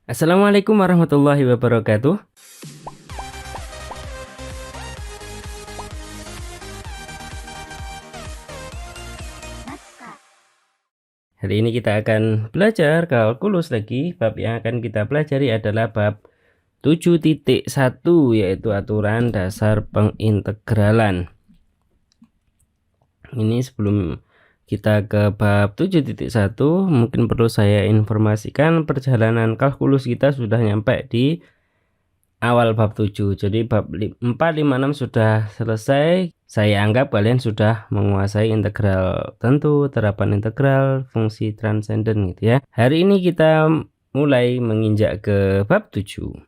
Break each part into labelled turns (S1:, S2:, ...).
S1: Assalamualaikum warahmatullahi wabarakatuh. Hari ini kita akan belajar kalkulus lagi. Bab yang akan kita pelajari adalah bab 7.1, yaitu aturan dasar pengintegralan. Ini sebelum kita ke bab 7.1, mungkin perlu saya informasikan perjalanan kalkulus kita sudah nyampe di awal bab 7. Jadi bab 4, 5, 6 sudah selesai. Saya anggap kalian sudah menguasai integral tentu, terapan integral, fungsi transenden gitu ya. Hari ini kita mulai menginjak ke bab 7.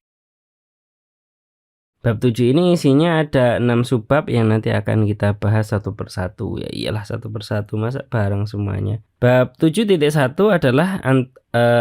S1: Bab 7 ini isinya ada 6 subbab yang nanti akan kita bahas satu persatu. Ya iyalah, satu persatu, masa bareng semuanya. Bab 7.1 adalah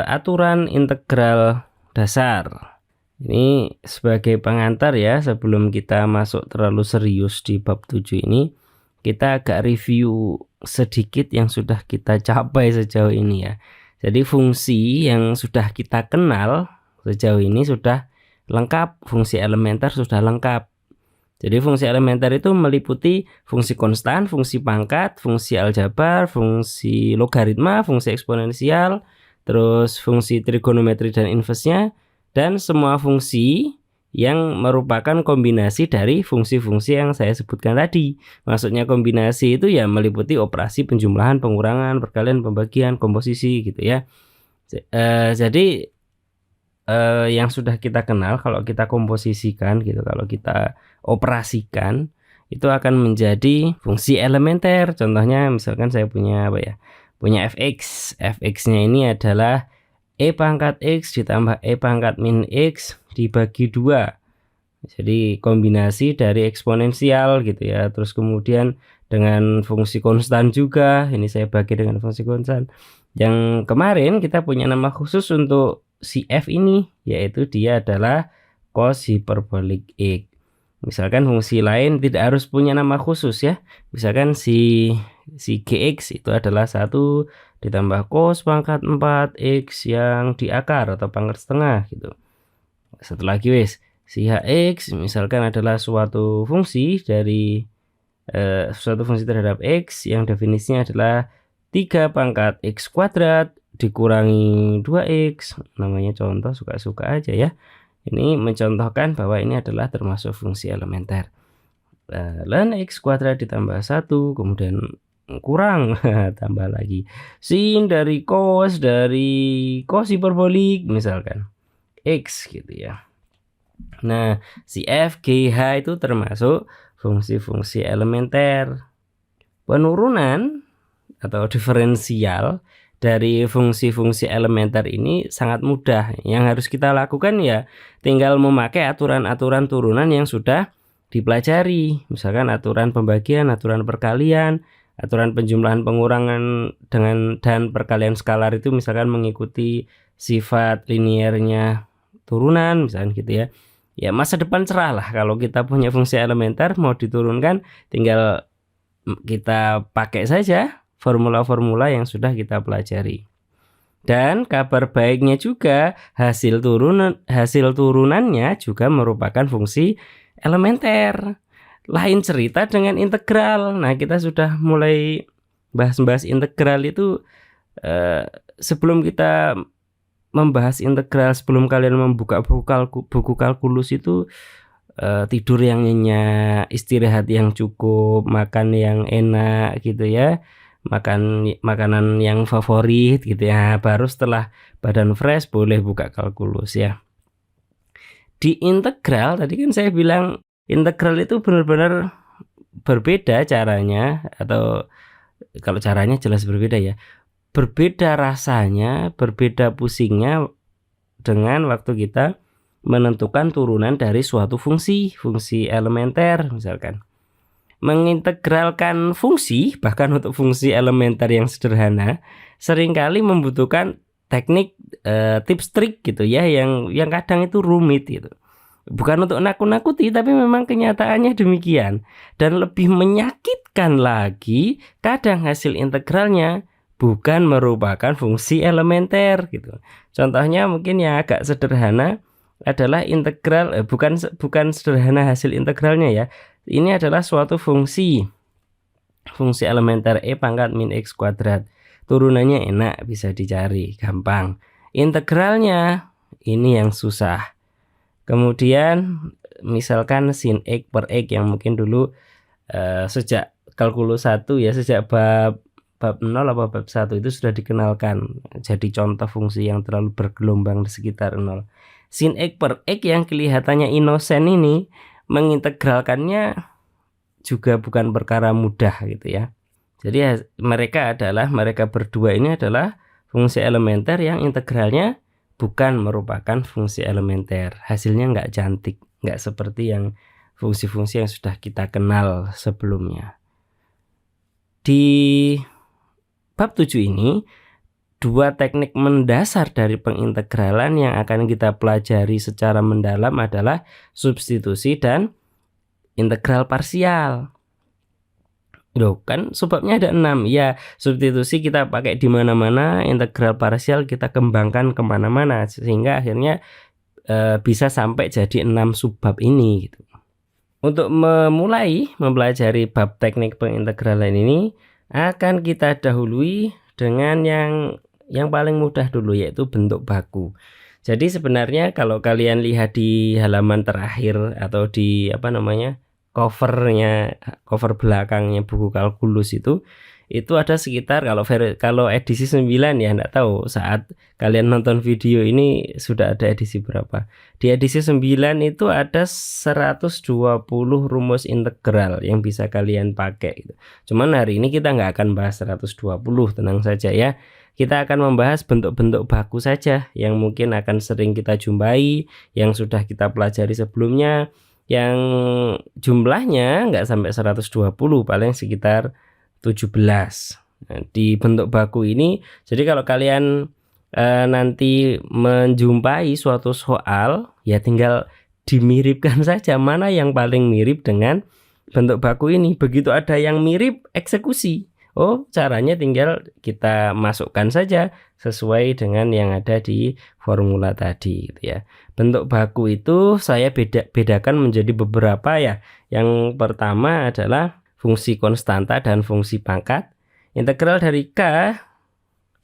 S1: aturan integral dasar. Ini sebagai pengantar ya, sebelum kita masuk terlalu serius di bab 7 ini, kita agak review sedikit yang sudah kita capai sejauh ini ya. Jadi fungsi yang sudah kita kenal sejauh ini sudah lengkap, fungsi elementer sudah lengkap. Jadi fungsi elementer itu meliputi fungsi konstan, fungsi pangkat, fungsi aljabar, fungsi logaritma, fungsi eksponensial, terus fungsi trigonometri dan inversnya, dan semua fungsi yang merupakan kombinasi dari fungsi-fungsi yang saya sebutkan tadi. Maksudnya kombinasi itu ya meliputi operasi penjumlahan, pengurangan, perkalian, pembagian, komposisi gitu ya. Jadi yang sudah kita kenal kalau kita komposisikan gitu, kalau kita operasikan itu akan menjadi fungsi elementer. Contohnya misalkan saya punya punya fx. Fx-nya ini adalah E pangkat X ditambah E pangkat min X dibagi 2. Jadi kombinasi dari eksponensial gitu ya. Terus kemudian dengan fungsi konstan juga. Ini saya bagi dengan fungsi konstan. Yang kemarin kita punya nama khusus untuk si F ini, yaitu dia adalah cos hiperbolik X. Misalkan fungsi lain tidak harus punya nama khusus ya. Misalkan si Gx itu adalah 1 ditambah cos pangkat 4 X yang di akar atau pangkat setengah gitu. Satu lagi si Hx misalkan adalah suatu fungsi dari suatu fungsi terhadap X yang definisinya adalah 3 pangkat X kuadrat dikurangi 2X. Namanya contoh, suka-suka aja ya. Ini mencontohkan bahwa ini adalah termasuk fungsi elementer. Ln X kuadrat ditambah 1, kemudian kurang tambah lagi sin dari cos hiperbolik misalkan X gitu ya. Nah, si F, G, H itu termasuk fungsi-fungsi elementer. Penurunan atau diferensial dari fungsi-fungsi elementer ini sangat mudah. Yang harus kita lakukan ya tinggal memakai aturan-aturan turunan yang sudah dipelajari. Misalkan aturan pembagian, aturan perkalian, aturan penjumlahan, pengurangan dan perkalian skalar itu misalkan mengikuti sifat linearnya turunan misalkan gitu ya. Ya masa depan cerah lah kalau kita punya fungsi elementer mau diturunkan, tinggal kita pakai saja formula-formula yang sudah kita pelajari. Dan kabar baiknya juga hasil turunannya juga merupakan fungsi elementer. Lain cerita dengan integral. Nah, kita sudah mulai bahas integral itu sebelum kita membahas integral, sebelum kalian membuka buku kalkulus itu tidur yang nyenyak, istirahat yang cukup, makan yang enak gitu ya. Makanan yang favorit gitu ya. Baru setelah badan fresh boleh buka kalkulus ya. Di integral tadi kan saya bilang integral itu benar-benar berbeda caranya, atau kalau caranya jelas berbeda ya. Berbeda rasanya, berbeda pusingnya dengan waktu kita menentukan turunan dari suatu fungsi elementer misalkan. Mengintegralkan fungsi, bahkan untuk fungsi elementer yang sederhana, seringkali membutuhkan teknik tips trik gitu ya, yang kadang itu rumit gitu. Bukan untuk nakut-nakuti, tapi memang kenyataannya demikian. Dan lebih menyakitkan lagi, kadang hasil integralnya bukan merupakan fungsi elementer gitu. Contohnya mungkin yang agak sederhana adalah integral bukan sederhana hasil integralnya ya. Ini adalah suatu fungsi elementer e pangkat min x kuadrat. Turunannya enak, bisa dicari, gampang. Integralnya ini yang susah. Kemudian misalkan sin x per x yang mungkin dulu sejak kalkulus 1 ya, sejak bab 0 apa bab 1 itu sudah dikenalkan jadi contoh fungsi yang terlalu bergelombang di sekitar 0. Sin x per x yang kelihatannya inosen ini mengintegralkannya juga bukan perkara mudah gitu ya. Jadi mereka berdua ini adalah fungsi elementer yang integralnya bukan merupakan fungsi elementer. Hasilnya nggak cantik, nggak seperti yang fungsi-fungsi yang sudah kita kenal sebelumnya. Di bab 7 ini, dua teknik mendasar dari pengintegralan yang akan kita pelajari secara mendalam adalah substitusi dan integral parsial. Loh, kan subbabnya ada 6 ya. Substitusi kita pakai di mana-mana, integral parsial kita kembangkan kemana-mana, sehingga akhirnya bisa sampai jadi 6 subbab ini gitu. Untuk memulai mempelajari bab teknik pengintegralan ini akan kita dahului dengan yang paling mudah dulu, yaitu bentuk baku. Jadi sebenarnya kalau kalian lihat di halaman terakhir atau di cover belakangnya buku kalkulus itu ada sekitar, kalau edisi 9 ya, enggak tahu saat kalian nonton video ini sudah ada edisi berapa. Di edisi 9 itu ada 120 rumus integral yang bisa kalian pakai gitu. Cuman hari ini kita nggak akan bahas 120, tenang saja ya. Kita akan membahas bentuk-bentuk baku saja yang mungkin akan sering kita jumpai, yang sudah kita pelajari sebelumnya, yang jumlahnya nggak sampai 120, paling sekitar 17. Nah, di bentuk baku ini, jadi kalau kalian nanti menjumpai suatu soal, ya tinggal dimiripkan saja mana yang paling mirip dengan bentuk baku ini. Begitu ada yang mirip, eksekusi. Oh, caranya tinggal kita masukkan saja sesuai dengan yang ada di formula tadi gitu ya. Bentuk baku itu saya bedakan menjadi beberapa ya. Yang pertama adalah fungsi konstanta dan fungsi pangkat. Integral dari K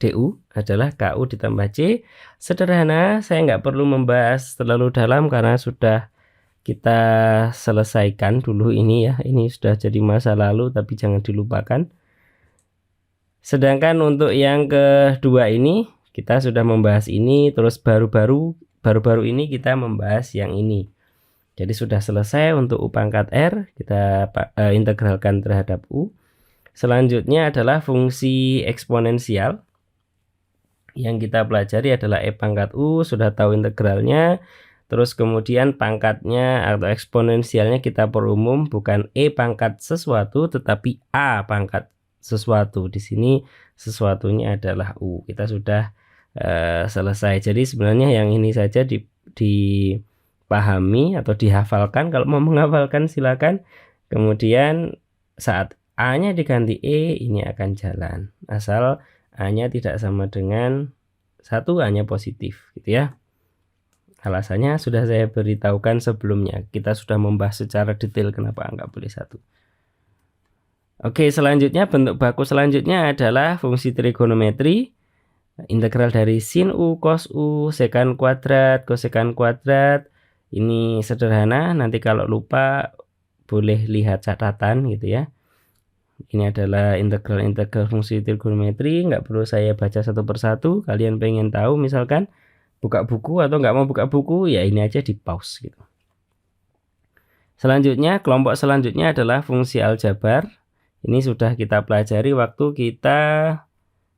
S1: du adalah KU ditambah C. Sederhana, saya nggak perlu membahas terlalu dalam karena sudah kita selesaikan dulu ini ya. Ini sudah jadi masa lalu, tapi jangan dilupakan. Sedangkan untuk yang kedua ini kita sudah membahas ini, terus baru-baru ini kita membahas yang ini. Jadi sudah selesai untuk U pangkat R, kita integralkan terhadap U. Selanjutnya adalah fungsi eksponensial. Yang kita pelajari adalah E pangkat U, sudah tahu integralnya. Terus kemudian pangkatnya atau eksponensialnya kita perumum, bukan E pangkat sesuatu tetapi A pangkat sesuatu. Di sini sesuatunya adalah U. Kita sudah selesai. Jadi sebenarnya yang ini saja dipahami atau dihafalkan. Kalau mau menghafalkan silakan. Kemudian saat A-nya diganti E, ini akan jalan. Asal A-nya tidak sama dengan 1, A-nya positif gitu ya. Alasannya sudah saya beritahukan sebelumnya. Kita sudah membahas secara detail kenapa A nggak boleh 1. Oke, selanjutnya bentuk baku selanjutnya adalah fungsi trigonometri. Integral dari sin U, cos U, sekan kuadrat, kosekan kuadrat. Ini sederhana, nanti kalau lupa boleh lihat catatan gitu ya. Ini adalah integral fungsi trigonometri, nggak perlu saya baca satu persatu. Kalian pengen tahu misalkan buka buku atau nggak mau buka buku, ya ini aja di pause gitu. Selanjutnya, kelompok selanjutnya adalah fungsi aljabar. Ini sudah kita pelajari waktu kita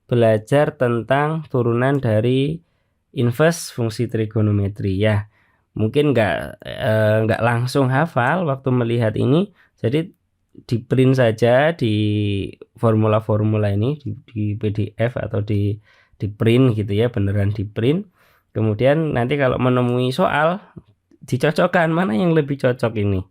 S1: belajar tentang turunan dari inverse fungsi trigonometri ya. Mungkin nggak langsung hafal waktu melihat ini, jadi di print saja di formula-formula ini di PDF atau di print gitu ya, beneran di print. Kemudian nanti kalau menemui soal dicocokkan mana yang lebih cocok ini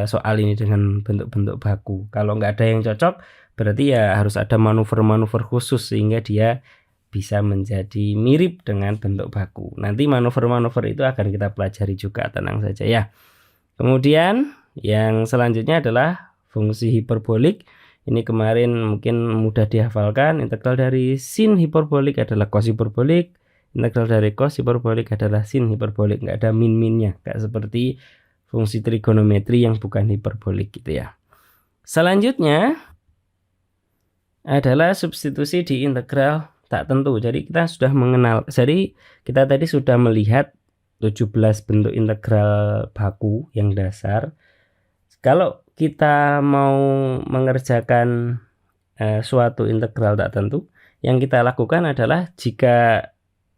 S1: soal ini dengan bentuk-bentuk baku. Kalau nggak ada yang cocok, Berarti ya harus ada manuver-manuver khusus sehingga dia bisa menjadi mirip dengan bentuk baku. Nanti manuver-manuver itu akan kita pelajari juga, tenang saja ya. Kemudian yang selanjutnya adalah fungsi hiperbolik. Ini kemarin mungkin mudah dihafalkan. Integral dari sin hiperbolik adalah cos hiperbolik. Integral dari cos hiperbolik adalah sin hiperbolik. Nggak ada min-minnya. Nggak seperti fungsi trigonometri yang bukan hiperbolik gitu ya. Selanjutnya adalah substitusi di integral tak tentu. Jadi kita sudah mengenal. Jadi kita tadi sudah melihat 17 bentuk integral baku yang dasar. Kalau kita mau mengerjakan suatu integral tak tentu, yang kita lakukan adalah jika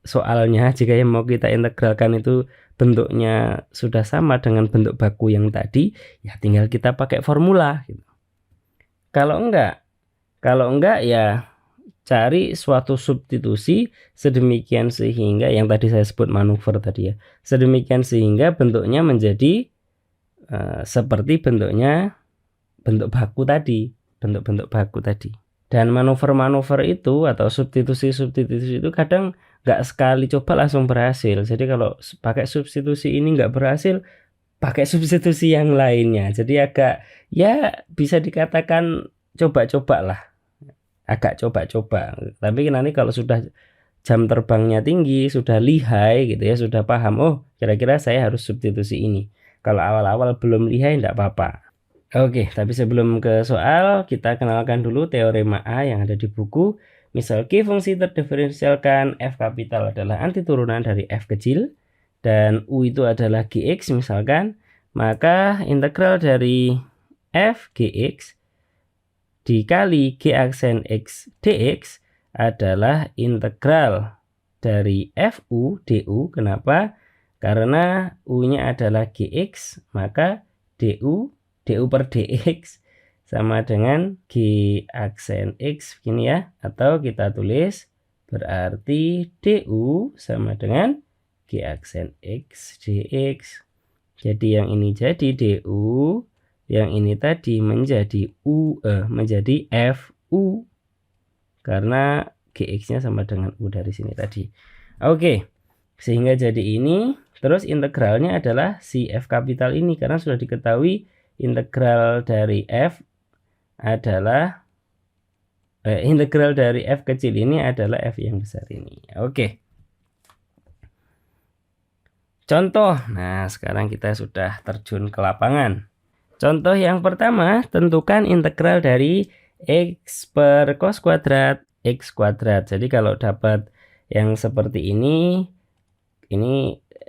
S1: yang mau kita integralkan itu bentuknya sudah sama dengan bentuk baku yang tadi, ya tinggal kita pakai formula gitu. Kalau enggak ya cari suatu substitusi sedemikian sehingga yang tadi saya sebut manuver tadi ya. Sedemikian sehingga bentuknya menjadi seperti bentuk baku tadi, bentuk-bentuk baku tadi. Dan manuver-manuver itu atau substitusi itu kadang nggak sekali coba langsung berhasil. Jadi kalau pakai substitusi ini nggak berhasil, pakai substitusi yang lainnya. Jadi agak ya bisa dikatakan coba-coba lah. Agak coba-coba. Tapi nanti kalau sudah jam terbangnya tinggi, sudah lihai gitu ya, sudah paham, oh kira-kira saya harus substitusi ini. Kalau awal-awal belum lihai enggak apa-apa. Oke, tapi sebelum ke soal, kita kenalkan dulu teorema A yang ada di buku. Misal G fungsi terdiferensialkan, F kapital adalah antiturunan dari F kecil, dan U itu adalah Gx misalkan, maka integral dari F Gx dikali G aksen X dx adalah integral dari Fu du. Kenapa? Karena U-nya adalah Gx, maka du per dx sama dengan G aksen X begini ya. Atau kita tulis berarti du sama dengan G aksen X dx. Jadi yang ini jadi du, yang ini tadi menjadi menjadi Fu karena Gx-nya sama dengan U dari sini tadi. Oke, sehingga jadi ini. Terus integralnya adalah si F kapital ini, karena sudah diketahui integral dari F adalah integral dari F kecil ini adalah F yang besar ini. Oke. Contoh. Nah, sekarang kita sudah terjun ke lapangan. Contoh yang pertama, tentukan integral dari X per cos kuadrat X kuadrat. Jadi kalau dapat yang seperti ini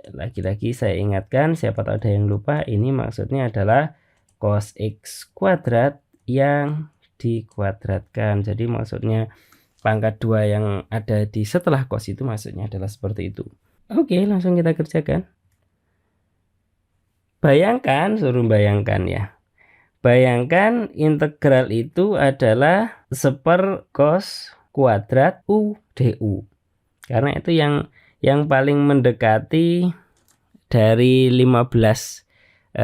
S1: lagi-lagi saya ingatkan, siapa tahu ada yang lupa, ini maksudnya adalah cos X kuadrat yang dikuadratkan. Jadi maksudnya pangkat 2 yang ada di setelah cos itu maksudnya adalah seperti itu. Oke, langsung kita kerjakan. Suruh bayangkan ya. Bayangkan integral itu adalah seper cos kuadrat U du. Karena itu yang paling mendekati dari 15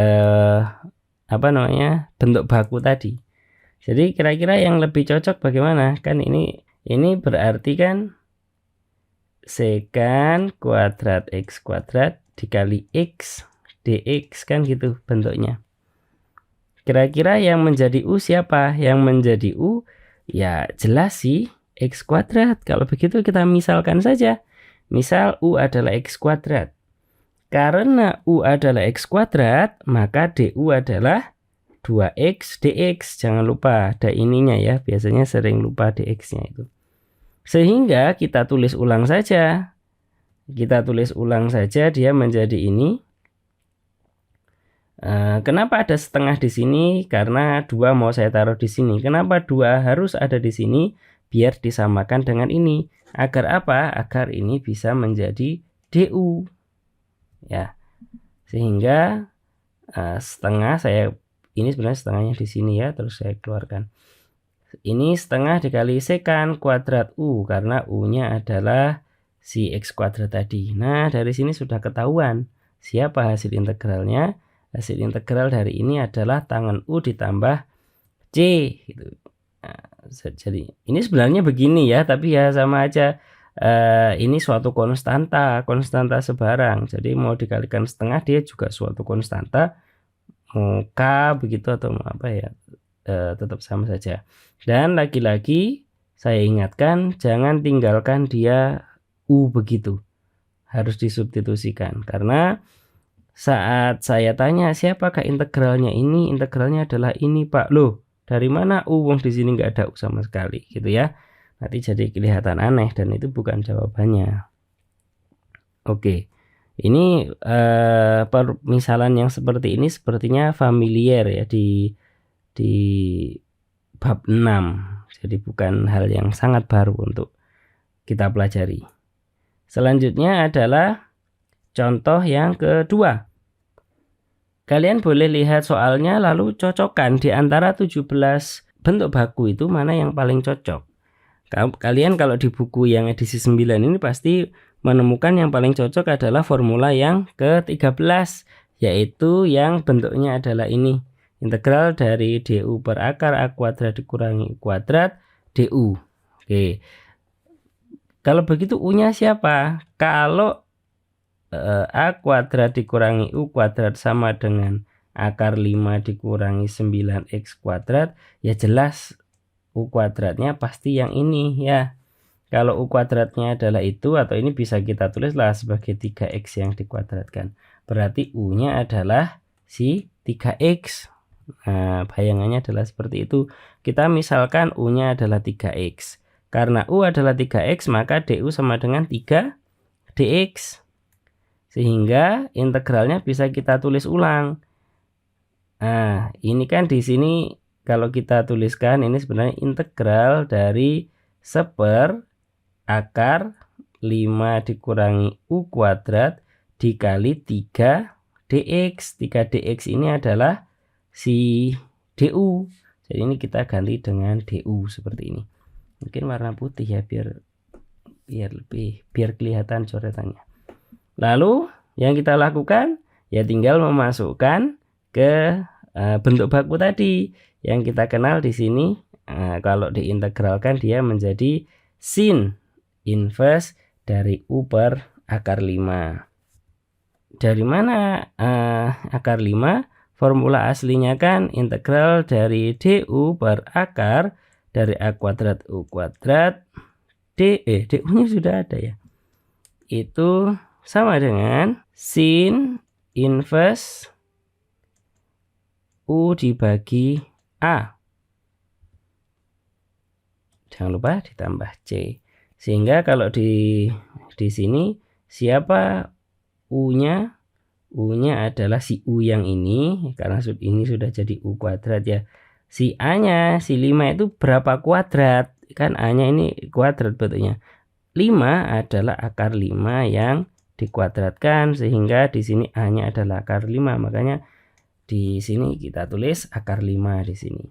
S1: bentuk baku tadi. Jadi kira-kira yang lebih cocok bagaimana? Kan ini berarti kan sekant kuadrat X kuadrat dikali X dx kan gitu bentuknya. Kira-kira yang menjadi U siapa? Yang menjadi U ya jelas sih X kuadrat. Kalau begitu kita misalkan saja. Misal U adalah X kuadrat. Karena U adalah X kuadrat, maka DU adalah 2X dx. Jangan lupa ada ininya ya. Biasanya sering lupa dx-nya itu. Sehingga kita tulis ulang saja. Dia menjadi ini. Kenapa ada setengah di sini? Karena 2 mau saya taruh di sini. Kenapa 2 harus ada di sini? Biar disamakan dengan ini. Agar apa? Agar ini bisa menjadi DU. Ya. Sehingga setengah ini sebenarnya setengahnya di sini ya, terus saya keluarkan. Ini setengah dikali sekant kuadrat U, karena U-nya adalah si X kuadrat tadi. Nah, dari sini sudah ketahuan siapa hasil integralnya. Hasil integral dari ini adalah tangan U ditambah C gitu. Nah, Jadi ini sebenarnya begini ya, tapi ya sama aja. Ini suatu konstanta sebarang. Jadi mau dikalikan setengah dia juga suatu konstanta. Mau K begitu atau mau apa ya, tetap sama saja. Dan lagi-lagi saya ingatkan, jangan tinggalkan dia U begitu. Harus disubstitusikan. Karena saat saya tanya siapakah integralnya ini, integralnya adalah ini Pak. Loh, dari mana U? Wong di sini nggak ada U sama sekali, gitu ya. Nanti jadi kelihatan aneh dan itu bukan jawabannya. Oke, ini permisalan yang seperti ini sepertinya familiar ya di bab 6. Jadi bukan hal yang sangat baru untuk kita pelajari. Selanjutnya adalah contoh yang kedua. Kalian boleh lihat soalnya lalu cocokkan di antara 17 bentuk baku itu mana yang paling cocok. Kalian kalau di buku yang edisi 9 ini pasti menemukan yang paling cocok adalah formula yang ke-13, yaitu yang bentuknya adalah ini. Integral dari du per akar a kuadrat dikurangi u kuadrat du. Oke. Kalau begitu U-nya siapa? Kalau a kuadrat dikurangi u kuadrat sama dengan akar 5 dikurangi 9x kuadrat, ya jelas u kuadratnya pasti yang ini ya. Kalau u kuadratnya adalah itu, atau ini bisa kita tulislah sebagai 3x yang dikuadratkan. Berarti u-nya adalah si 3x. Nah, bayangannya adalah seperti itu. Kita misalkan u-nya adalah 3x. Karena u adalah 3x, maka du sama dengan 3 dx. Sehingga integralnya bisa kita tulis ulang. Nah, ini kan di sini kalau kita tuliskan ini sebenarnya integral dari 1/4 akar 5 dikurangi u kuadrat dikali 3 dx. 3 dx ini adalah si du. Jadi ini kita ganti dengan du seperti ini. Mungkin warna putih ya biar kelihatan coretannya. Lalu yang kita lakukan ya tinggal memasukkan ke bentuk baku tadi yang kita kenal di sini. Kalau diintegralkan dia menjadi sin inverse dari u per akar 5. Dari mana akar 5? Formula aslinya kan integral dari du per akar dari a kuadrat u kuadrat du-nya sudah ada ya. Itu sama dengan sin inverse u dibagi a. Jangan lupa ditambah c. Sehingga kalau di sini siapa u-nya? U-nya adalah si u yang ini, karena ini sudah jadi u kuadrat ya. Si a-nya, si 5 itu berapa kuadrat? Kan a-nya ini kuadrat bentuknya. 5 adalah akar 5 yang dikuadratkan, sehingga di sini a-nya adalah akar 5. Makanya di sini kita tulis akar 5 di sini.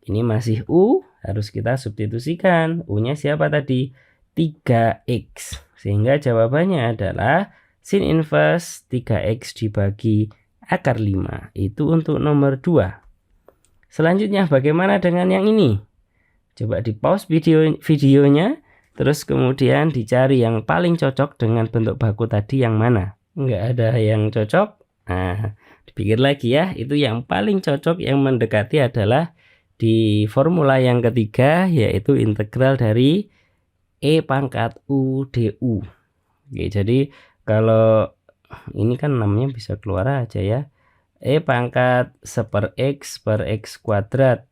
S1: Ini masih u, harus kita substitusikan. U-nya siapa tadi? 3x. Sehingga jawabannya adalah sin inverse 3x dibagi akar 5. Itu untuk nomor 2. Selanjutnya bagaimana dengan yang ini? Coba di pause videonya, terus kemudian dicari yang paling cocok dengan bentuk baku tadi yang mana. Nggak ada yang cocok. Nah, dipikir lagi ya, itu yang paling cocok yang mendekati adalah di formula yang ketiga, yaitu integral dari e pangkat u du. Oke, jadi kalau ini kan namanya bisa keluar aja ya. E pangkat 1/x per x kuadrat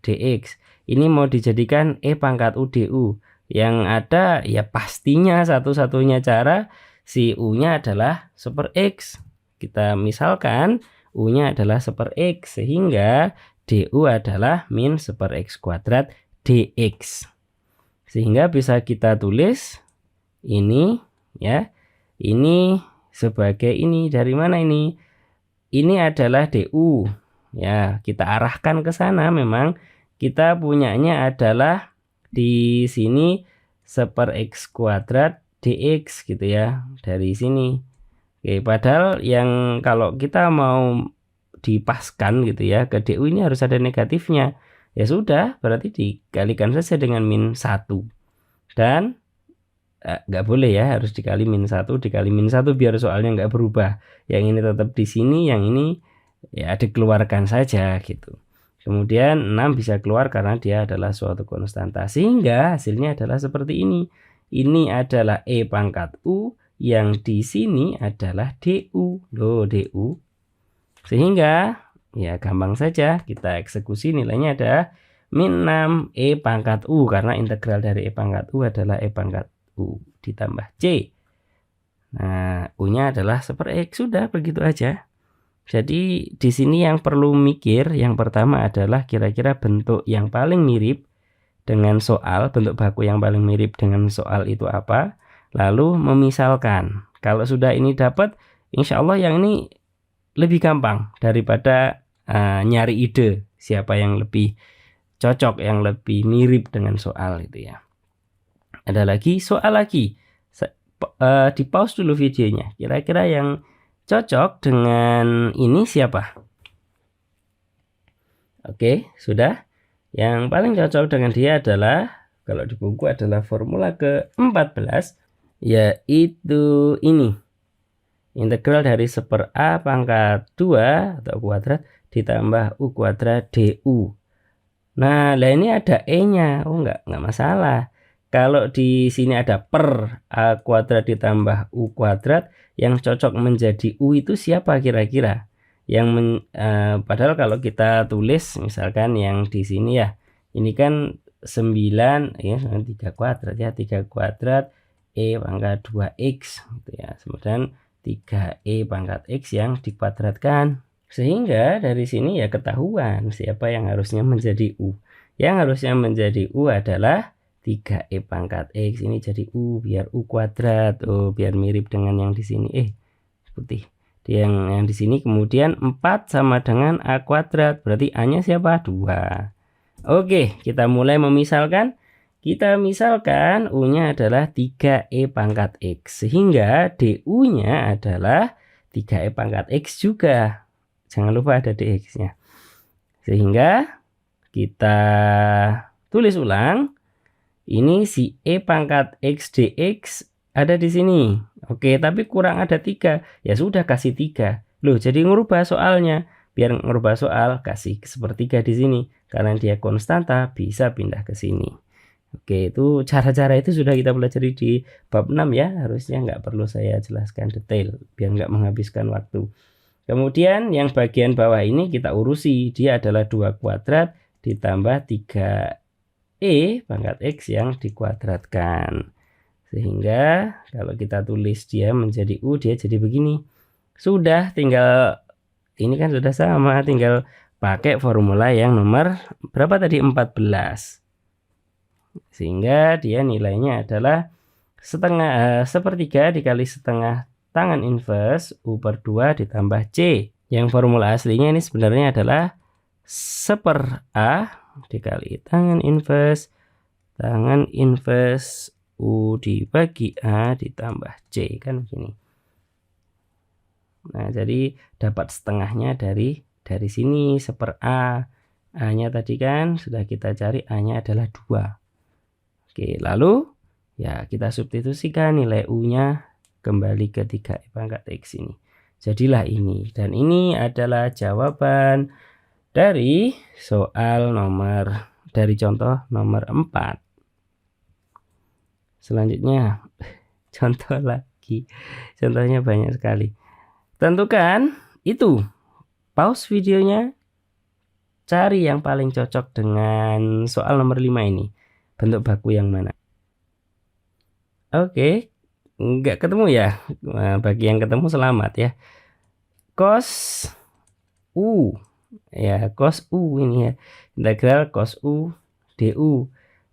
S1: dx. Ini mau dijadikan e pangkat u du. Yang ada ya pastinya satu-satunya cara si u-nya adalah 1/x. Kita misalkan u-nya adalah 1/x, sehingga du adalah min 1/x kuadrat dx. Sehingga bisa kita tulis ini ya. Ini sebagai ini, dari mana ini? Ini adalah du. Ya, kita arahkan ke sana. Memang kita punyanya adalah di sini 1/x kuadrat dx gitu ya, dari sini. Oke, padahal yang kalau kita mau dipaskan gitu ya ke du ini harus ada negatifnya. Ya sudah, berarti dikalikan saja dengan min 1. Dan nggak boleh ya, harus dikali min 1 dikali min 1 biar soalnya nggak berubah. Yang ini tetap di sini, yang ini ya dikeluarkan saja gitu. Kemudian 6 bisa keluar karena dia adalah suatu konstanta. Sehingga hasilnya adalah seperti ini. Ini adalah E pangkat U, yang di sini adalah DU. Loh, DU. Sehingga ya gampang saja kita eksekusi, nilainya ada min 6 E pangkat U, karena integral dari E pangkat U adalah E pangkat U ditambah C. Nah, U-nya adalah seper X, sudah begitu aja. Jadi di sini yang perlu mikir yang pertama adalah kira-kira bentuk yang paling mirip dengan soal, bentuk baku yang paling mirip dengan soal itu apa, lalu memisalkan. Kalau sudah ini dapat, insya Allah yang ini lebih gampang daripada nyari ide siapa yang lebih cocok, yang lebih mirip dengan soal itu ya. Ada lagi soal lagi, di pause dulu videonya, kira-kira yang cocok dengan ini siapa? Oke, sudah. Yang paling cocok dengan dia adalah, kalau di buku adalah formula ke-14, yaitu ini. Integral dari seper A pangkat 2 atau kuadrat ditambah U kuadrat DU. Nah, ini ada E-nya. Oh, enggak masalah. Kalau di sini ada per A kuadrat ditambah U kuadrat, yang cocok menjadi U itu siapa kira-kira? Padahal kalau kita tulis misalkan yang di sini ya, ini kan 9 ya, 3 kuadrat ya, 3 kuadrat E pangkat 2X gitu ya. Kemudian 3E pangkat X yang dikuadratkan. Sehingga dari sini ya ketahuan siapa yang harusnya menjadi U. Yang harusnya menjadi U adalah 3E pangkat X, ini jadi U, biar U kuadrat. Oh, biar mirip dengan yang di sini. Putih. Yang di sini kemudian 4 sama dengan A kuadrat. Berarti A-nya siapa? 2. Oke, kita mulai memisalkan. Kita misalkan U-nya adalah 3E pangkat X. Sehingga DU-nya adalah 3E pangkat X juga. Jangan lupa ada dx-nya. Sehingga kita tulis ulang. Ini si E pangkat X dx ada di sini. Oke, tapi kurang ada 3. Ya sudah, kasih 3. Loh, jadi ngerubah soalnya. Biar ngerubah soal, kasih sepertiga di sini. Karena dia konstanta, bisa pindah ke sini. Oke, itu cara-cara itu sudah kita pelajari di bab 6 ya. Harusnya nggak perlu saya jelaskan detail, biar nggak menghabiskan waktu. Kemudian yang bagian bawah ini kita urusi. Dia adalah 2 kuadrat ditambah 3E pangkat X yang dikuadratkan. Sehingga kalau kita tulis dia menjadi U, dia jadi begini. Sudah, tinggal ini kan sudah sama, tinggal pakai formula yang nomor berapa tadi? 14. Sehingga dia nilainya adalah sepertiga dikali setengah tangan inverse U per 2 ditambah C. Yang formula aslinya ini sebenarnya adalah seper A dikali tangan inverse U dibagi A ditambah C, kan begini. Nah, jadi dapat setengahnya dari sini, seper A. A-nya tadi kan sudah kita cari, A-nya adalah 2. Oke, lalu ya kita substitusikan nilai U-nya kembali ke 3E pangkat X ini. Jadilah ini. Dan ini adalah jawaban dari soal dari contoh nomor 4. Selanjutnya contoh lagi. Contohnya banyak sekali. Tentukan itu. Pause videonya. Cari yang paling cocok dengan soal nomor 5 ini. Bentuk baku yang mana? Oke. Nggak ketemu ya. Nah, bagi yang ketemu selamat ya. Cos U. Ya, cos U ini ya. Integral cos U du.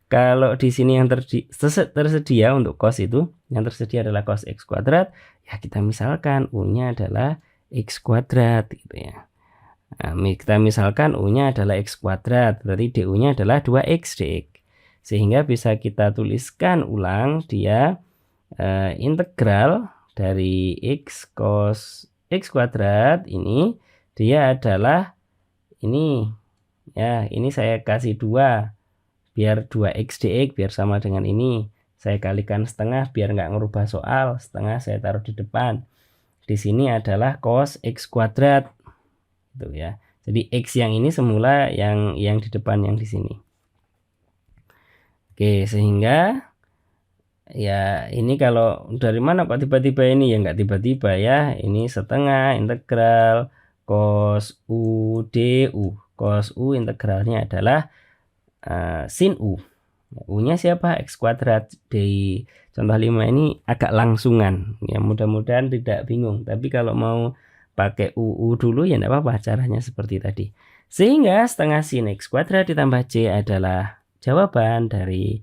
S1: Kalau di sini yang tersedia untuk cos itu, yang tersedia adalah cos X kuadrat, ya kita misalkan U-nya adalah X kuadrat gitu ya. Nah, kita misalkan U-nya adalah X kuadrat, berarti DU-nya adalah 2X dx. Sehingga bisa kita tuliskan ulang dia integral dari X cos X kuadrat ini, dia adalah ini Ya, ini saya kasih 2 biar 2x dx biar sama dengan ini. Saya kalikan setengah biar nggak ngerubah soal. Setengah saya taruh di depan. Di sini adalah cos x kuadrat. Gitu ya. Jadi x yang ini semula yang di depan yang di sini. Oke, sehingga ya ini kalau dari mana kok tiba-tiba ini, ya nggak tiba-tiba ya. Ini setengah integral cos u du. Cos u integralnya adalah sin u. U-nya siapa? X kuadrat. Di contoh 5 ini agak langsungan. Ya mudah-mudahan tidak bingung. Tapi kalau mau pakai UU dulu ya enggak apa-apa, caranya seperti tadi. Sehingga setengah sin X kuadrat ditambah C adalah jawaban dari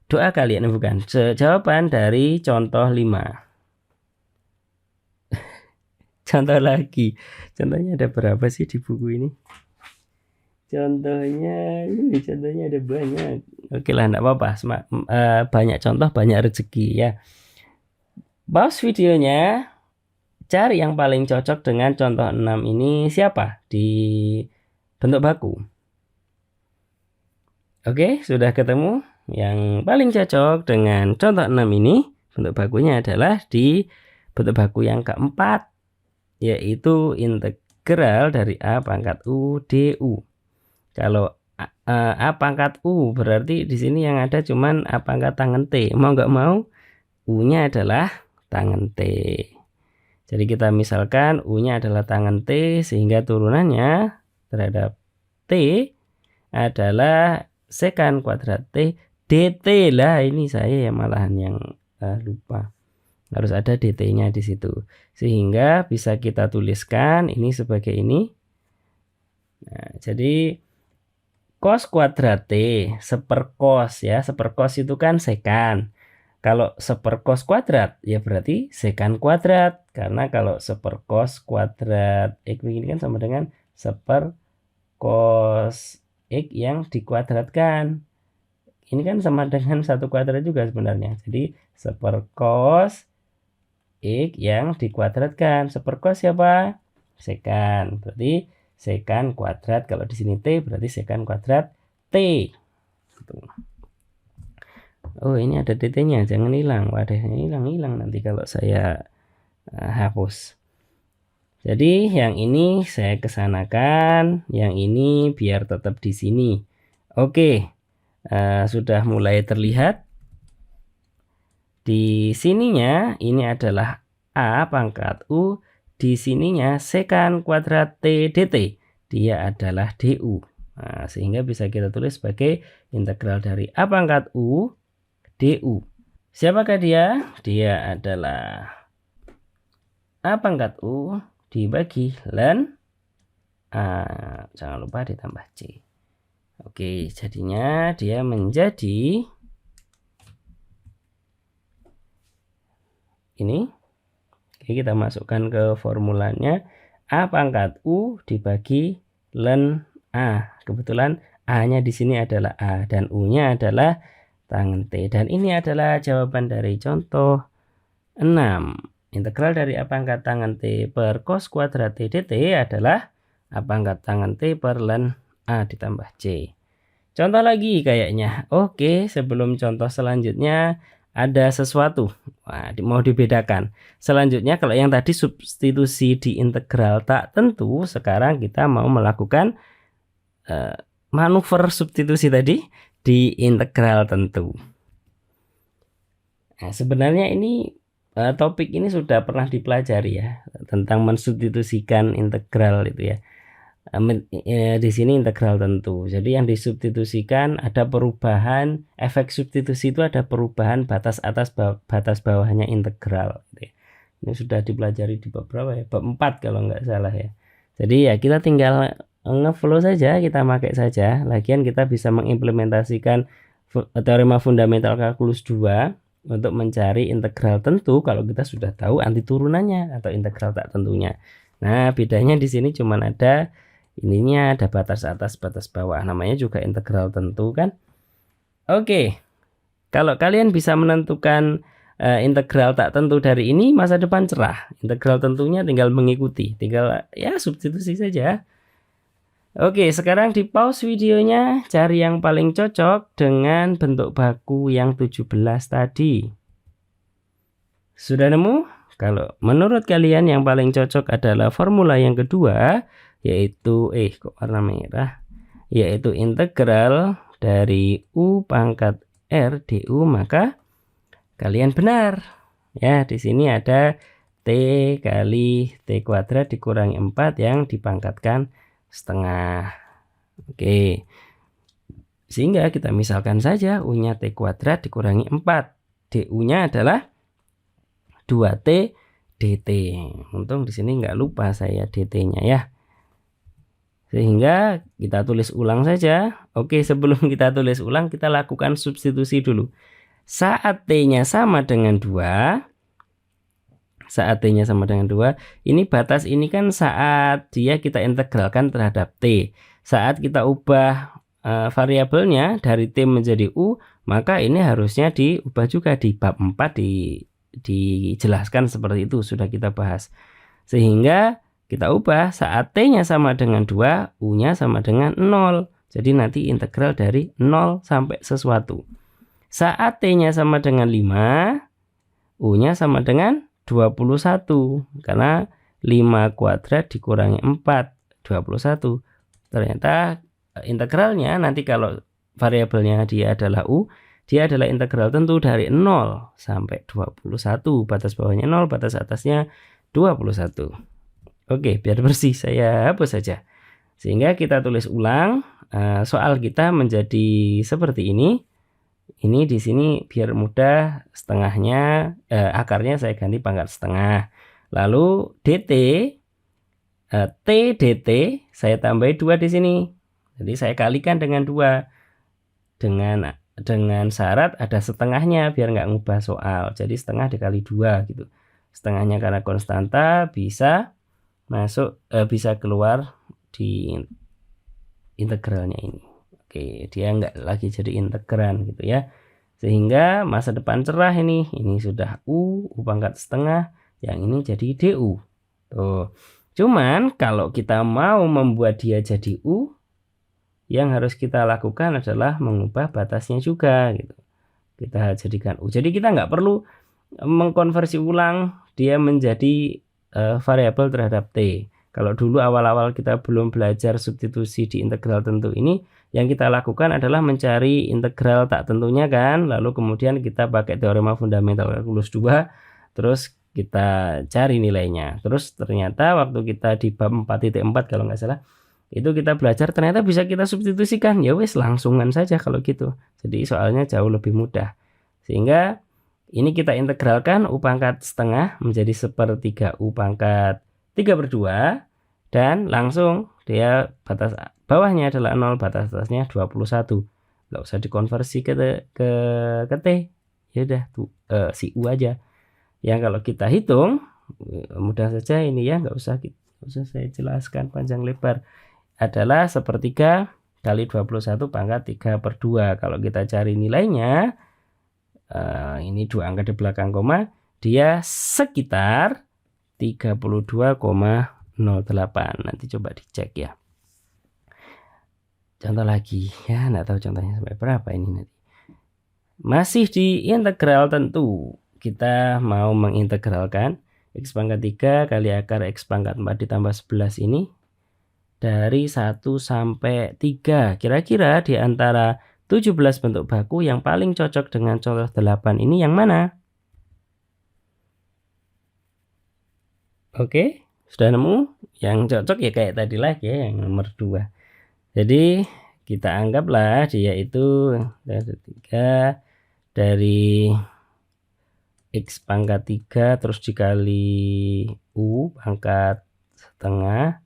S1: doa kalian, bukan. Jawaban dari contoh 5. Contoh lagi. Contohnya ada berapa sih di buku ini? Contohnya ada banyak. Oke lah, enggak apa-apa. Banyak contoh, banyak rezeki ya. Pause videonya. Cari yang paling cocok dengan contoh 6 ini siapa di bentuk baku. Oke, sudah ketemu yang paling cocok dengan contoh 6 ini. Bentuk bakunya adalah di bentuk baku yang keempat, yaitu integral dari A pangkat U du. Kalau A pangkat U berarti di sini yang ada cuman A pangkat tangen T. Mau nggak mau U-nya adalah tangen T. Jadi kita misalkan U-nya adalah tangen T, sehingga turunannya terhadap T adalah sekan kuadrat T dt lah. Ini saya yang malahan yang lupa. Harus ada dt-nya di situ. Sehingga bisa kita tuliskan ini sebagai ini. Nah, jadi cos kuadrat T sepercos ya. Sepercos itu kan sekan. Kalau sepercos kuadrat ya berarti sekan kuadrat, karena kalau sepercos kuadrat X ini kan sama dengan sepercos X yang dikuadratkan. Ini kan sama dengan 1 kuadrat juga sebenarnya. Jadi sepercos X yang dikuadratkan. Sepercos siapa? Sekan. Berarti sekan kuadrat. Kalau di sini T berarti sekan kuadrat T. Gitu. Oh, ini ada dt-nya, jangan hilang. Wadah, hilang nanti kalau saya hapus. Jadi yang ini saya kesanakan, yang ini biar tetap di sini. Oke, sudah mulai terlihat. Di sininya ini adalah A pangkat U, di sininya sekan kuadrat T dt. Dia adalah du. Nah, sehingga bisa kita tulis sebagai integral dari A pangkat U du. Siapakah dia? Dia adalah A pangkat U dibagi ln A. Jangan lupa ditambah C. Oke, jadinya dia menjadi ini. Oke, kita masukkan ke formulanya. A pangkat U dibagi ln A. Kebetulan A-nya di sini adalah A dan U-nya adalah tangen T. Dan ini adalah jawaban dari contoh 6. Integral dari A pangkat tangen T per cos kuadrat T dt adalah A pangkat tangen T per ln A ditambah C. Contoh lagi kayaknya. Oke, sebelum contoh selanjutnya ada sesuatu. Wah, mau dibedakan. Selanjutnya kalau yang tadi substitusi di integral tak tentu, sekarang kita mau melakukan manuver substitusi tadi di integral tentu. Nah, sebenarnya ini topik ini sudah pernah dipelajari ya, tentang mensubstitusikan integral itu ya. Di sini integral tentu. Jadi yang disubstitusikan ada perubahan, efek substitusi itu ada perubahan batas atas batas bawahnya integral gitu ya. Ini sudah dipelajari di bab berapa ya? Bab 4 kalau nggak salah ya. Jadi ya kita tinggal nge-flow saja, kita pakai saja. Lagian kita bisa mengimplementasikan teorema fundamental kalkulus 2 untuk mencari integral tentu kalau kita sudah tahu anti turunannya atau integral tak tentunya. Nah, bedanya di sini cuma ada ininya, ada batas atas batas bawah, namanya juga integral tentu kan. Oke, kalau kalian bisa menentukan integral tak tentu dari ini, masa depan cerah. Integral tentunya tinggal mengikuti, tinggal ya substitusi saja. Oke, sekarang di pause videonya, cari yang paling cocok dengan bentuk baku yang 17 tadi. Sudah nemu? Kalau menurut kalian yang paling cocok adalah formula yang kedua, yaitu kok warna merah, yaitu integral dari U pangkat R du, maka kalian benar. Ya, di sini ada T kali T kuadrat dikurangi 4 yang dipangkatkan setengah. Oke. Sehingga kita misalkan saja U-nya T kuadrat dikurangi 4. Du-nya adalah 2T dt. Untung di sini nggak lupa saya dt-nya ya. Sehingga kita tulis ulang saja. Oke, sebelum kita tulis ulang, kita lakukan substitusi dulu. Saat T-nya sama dengan 2, saat T-nya sama dengan 2, ini batas ini kan saat dia kita integralkan terhadap T. Saat kita ubah variabelnya dari T menjadi U, maka ini harusnya diubah juga di bab 4 dijelaskan seperti itu, sudah kita bahas. Sehingga kita ubah saat T-nya sama dengan 2, U-nya sama dengan 0. Jadi nanti integral dari 0 sampai sesuatu. Saat T-nya sama dengan 5, U-nya sama dengan 21. Karena 5 kuadrat dikurangi 4, 21. Ternyata integralnya nanti kalau variabelnya dia adalah U, dia adalah integral tentu dari 0 sampai 21. Batas bawahnya 0, batas atasnya 21. Oke, biar bersih saya hapus saja. Sehingga kita tulis ulang, soal kita menjadi seperti ini. Ini di sini biar mudah, setengahnya akarnya saya ganti pangkat setengah. Lalu dt T dt saya tambahi 2 di sini. Jadi saya kalikan dengan 2. Dengan syarat ada setengahnya biar nggak ngubah soal. Jadi setengah dikali 2 gitu. Setengahnya karena konstanta bisa masuk bisa keluar di integralnya ini. Oke, dia nggak lagi jadi integran gitu ya. Sehingga masa depan cerah ini sudah U pangkat setengah, yang ini jadi du. Tuh. Cuman kalau kita mau membuat dia jadi U, yang harus kita lakukan adalah mengubah batasnya juga gitu. Kita jadikan U. Jadi kita nggak perlu mengkonversi ulang dia menjadi variabel terhadap T. Kalau dulu awal-awal kita belum belajar substitusi di integral tentu ini, yang kita lakukan adalah mencari integral tak tentunya kan, lalu kemudian kita pakai teorema fundamental kalkulus 2, terus kita cari nilainya. Terus ternyata waktu kita di bab 4.4 kalau nggak salah, itu kita belajar ternyata bisa kita substitusikan. Ya wes, langsungan saja kalau gitu. Jadi soalnya jauh lebih mudah. Sehingga ini kita integralkan U pangkat setengah menjadi sepertiga U pangkat 3/2. Dan langsung dia batas bawahnya adalah 0, batas atasnya 21. Nggak usah dikonversi ke T. Ya udah si U aja. Yang kalau kita hitung, mudah saja ini ya, nggak usah saya jelaskan panjang lebar. Adalah sepertiga kali 21 pangkat 3/2. Kalau kita cari nilainya, ini 2 angka di belakang koma, dia sekitar 32,08. Nanti coba dicek ya. Contoh lagi ya, nggak tahu contohnya sampai berapa ini nanti. Masih di integral tentu, kita mau mengintegralkan X pangkat 3 kali akar X pangkat 4 ditambah 11 ini dari 1 sampai 3. Kira-kira di antara 17 bentuk baku yang paling cocok dengan contoh 8 ini yang mana? Oke, sudah nemu? Yang cocok ya kayak tadi lagi ya, yang nomor 2. Jadi kita anggaplah dia itu dari 3 dari X pangkat 3 terus dikali U pangkat setengah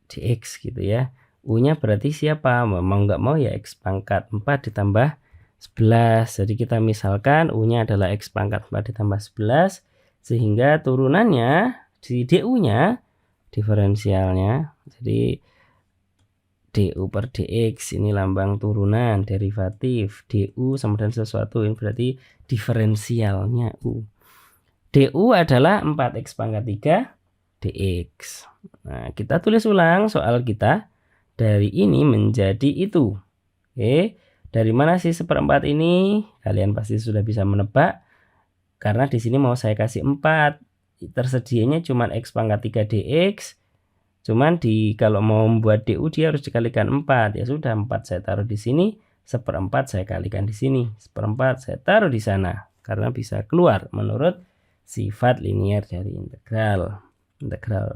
S1: dx gitu ya. U-nya berarti siapa? Mau nggak mau ya X pangkat 4 ditambah 11. Jadi kita misalkan U-nya adalah X pangkat 4 ditambah 11. Sehingga turunannya di du-nya diferensialnya. Jadi du per dx ini lambang turunan derivatif. Du sama dengan sesuatu, ini berarti diferensialnya U. Du adalah 4x pangkat 3 dx. Nah, kita tulis ulang soal kita. dari ini menjadi itu. Oke, dari mana sih 1/4 ini? Kalian pasti sudah bisa menebak. Karena di sini mau saya kasih 4. Tersedianya cuma X pangkat 3 dx. Cuman kalau mau membuat DU dia harus dikalikan 4. Ya sudah, 4 saya taruh di sini, 1/4 saya kalikan di sini, 1/4 saya taruh di sana. Karena bisa keluar menurut sifat linier dari integral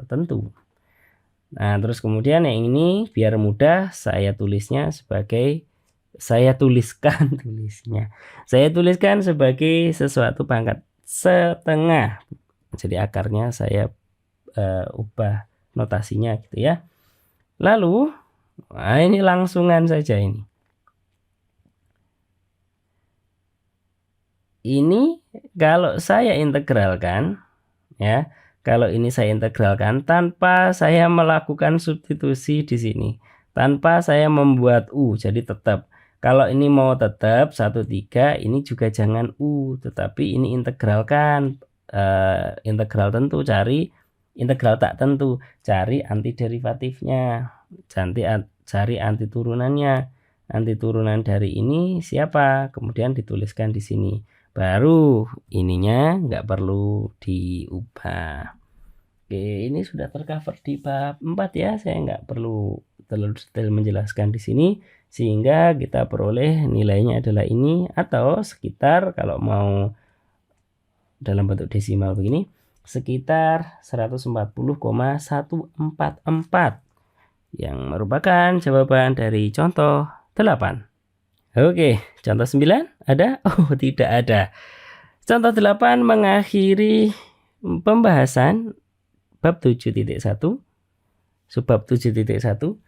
S1: tentu. Nah, terus kemudian yang ini biar mudah saya tuliskan sebagai sesuatu pangkat setengah. Jadi akarnya saya ubah notasinya gitu ya. Lalu ini langsungan saja ini. Ini kalau saya integralkan ya, kalau ini saya integralkan tanpa saya melakukan substitusi di sini, tanpa saya membuat U, jadi tetap. Kalau ini mau tetap 1/3, ini juga jangan U, tetapi ini integralkan. Integral tentu, cari integral tak tentu, cari antiderivatifnya, cari anti turunannya. Anti turunan dari ini siapa? Kemudian dituliskan di sini. Baru ininya nggak perlu diubah. Oke, ini sudah tercover di bab 4 ya. Saya nggak perlu terlalu detail menjelaskan di sini, sehingga kita peroleh nilainya adalah ini, atau sekitar kalau mau dalam bentuk desimal begini, sekitar 140,144 yang merupakan jawaban dari contoh 8. Oke, contoh 9 ada? Oh, tidak ada. Contoh 8 mengakhiri pembahasan bab 7.1, subbab 7.1,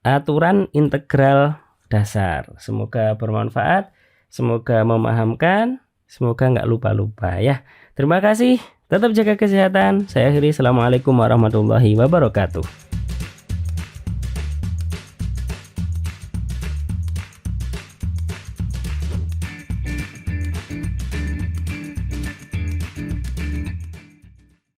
S1: aturan integral dasar. Semoga bermanfaat, semoga memahamkan, semoga nggak lupa-lupa ya. Terima kasih, tetap jaga kesehatan. Saya akhiri, assalamualaikum warahmatullahi wabarakatuh.